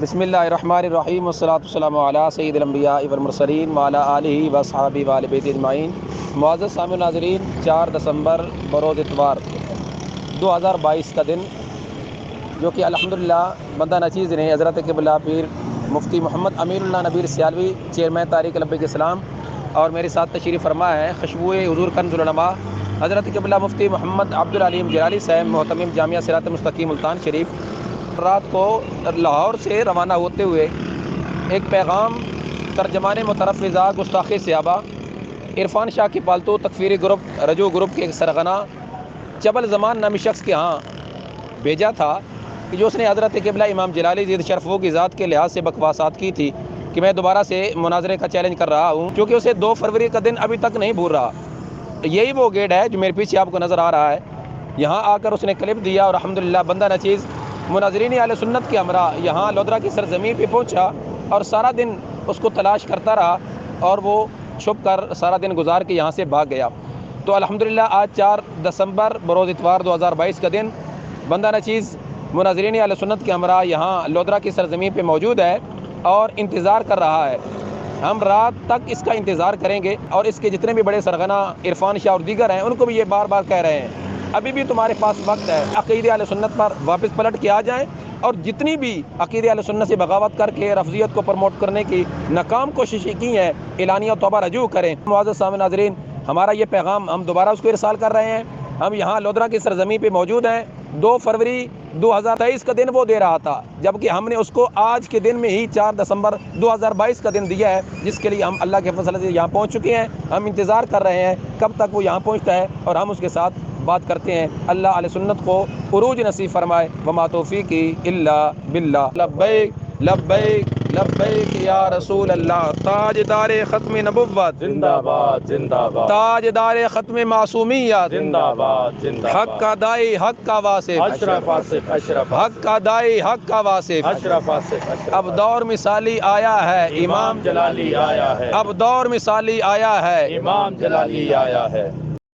بسم اللہ الرحمن الرحیم والصلاۃ والسلام علی سید الانبیاء والمرسلین وعلی آلہ واصحابہ وآل بیتہ اجمعین۔ معزز سامعین ناظرین، 4 دسمبر بروز اتوار 2022 کا دن، جو کہ الحمدللہ بندہ نچیز نے حضرت قبلہ پیر مفتی محمد امین اللہ نبیر سیالوی چیئرمین تحریک لبیک اسلام اور میرے ساتھ تشریف فرما ہے خوشبوئے حضور کنز العلماء حضرت قبلہ مفتی محمد عبدالعلیم جلالی صاحب محتمم جامعہ صراط مستقیم ملتان شریف۔ رات کو لاہور سے روانہ ہوتے ہوئے ایک پیغام ترجمان مترفزہ گستاخ صحابہ عرفان شاہ کی پالتو تکفیری گروپ رجو گروپ کے ایک سرغنہ جبل زمان نامی شخص کے ہاں بھیجا تھا کہ جو اس نے حضرت قبلہ امام جلالی زید شرفوں کی ذات کے لحاظ سے بکواسات کی تھی کہ میں دوبارہ سے مناظرے کا چیلنج کر رہا ہوں، کیونکہ اسے 2 فروری کا دن ابھی تک نہیں بھول رہا۔ یہی وہ گیٹ ہے جو میرے پیچھے آپ کو نظر آ رہا ہے۔ یہاں آ کر اس نے کلپ دیا اور الحمدللہ بندہ نچیز مناظرین اہل سنت کے ہمراہ یہاں لودرا کی سرزمین پہ پہنچا اور سارا دن اس کو تلاش کرتا رہا اور وہ چھپ کر سارا دن گزار کے یہاں سے بھاگ گیا۔ تو الحمدللہ آج 4 دسمبر بروز اتوار 2022 کا دن بندہ نچیز مناظرین اہل سنت کے ہمراہ یہاں لودرا کی سرزمین پہ موجود ہے اور انتظار کر رہا ہے۔ ہم رات تک اس کا انتظار کریں گے اور اس کے جتنے بھی بڑے سرغنہ عرفان شاہ اور دیگر ہیں ان کو بھی یہ بار بار کہہ رہے ہیں ابھی بھی تمہارے پاس وقت ہے، عقیدہ اہل سنت پر واپس پلٹ کے آ جائیں اور جتنی بھی عقیدہ اہل سنت سے بغاوت کر کے رفضیت کو پروموٹ کرنے کی ناکام کوششیں کی ہیں اعلانیہ توبہ رجوع کریں۔ معزز سامعین ناظرین، ہمارا یہ پیغام ہم دوبارہ اس کو ارسال کر رہے ہیں۔ ہم یہاں لودرا کی سرزمین پہ موجود ہیں۔ 2 فروری 2023 کا دن وہ دے رہا تھا، جبکہ ہم نے اس کو آج کے دن میں ہی 4 دسمبر 2022 کا دن دیا ہے، جس کے لیے ہم اللہ کے فضل سے یہاں پہنچ چکے ہیں۔ ہم انتظار کر رہے ہیں کب تک وہ یہاں پہنچتا ہے اور ہم اس کے ساتھ بات کرتے ہیں۔ اللہ اہل سنت کو عروج نصیب فرمائے۔ وما توفیقی الا باللہ۔ لبیک لبیک لبیک یا رسول اللہ۔ تاجدار ختم نبوت زندہ باد زندہ باد، تاجدار ختم معصومیت زندہ باد زندہ حق باد، کا دائی حق کا واسف اشرف آصف اشرف حق کا دائی حق کا واسف۔ اشرف آصف اشرف، اب دور مثالی آیا ہے امام جلالی آیا ہے، اب دور مثالی آیا ہے۔ امام جلالی آیا ہے۔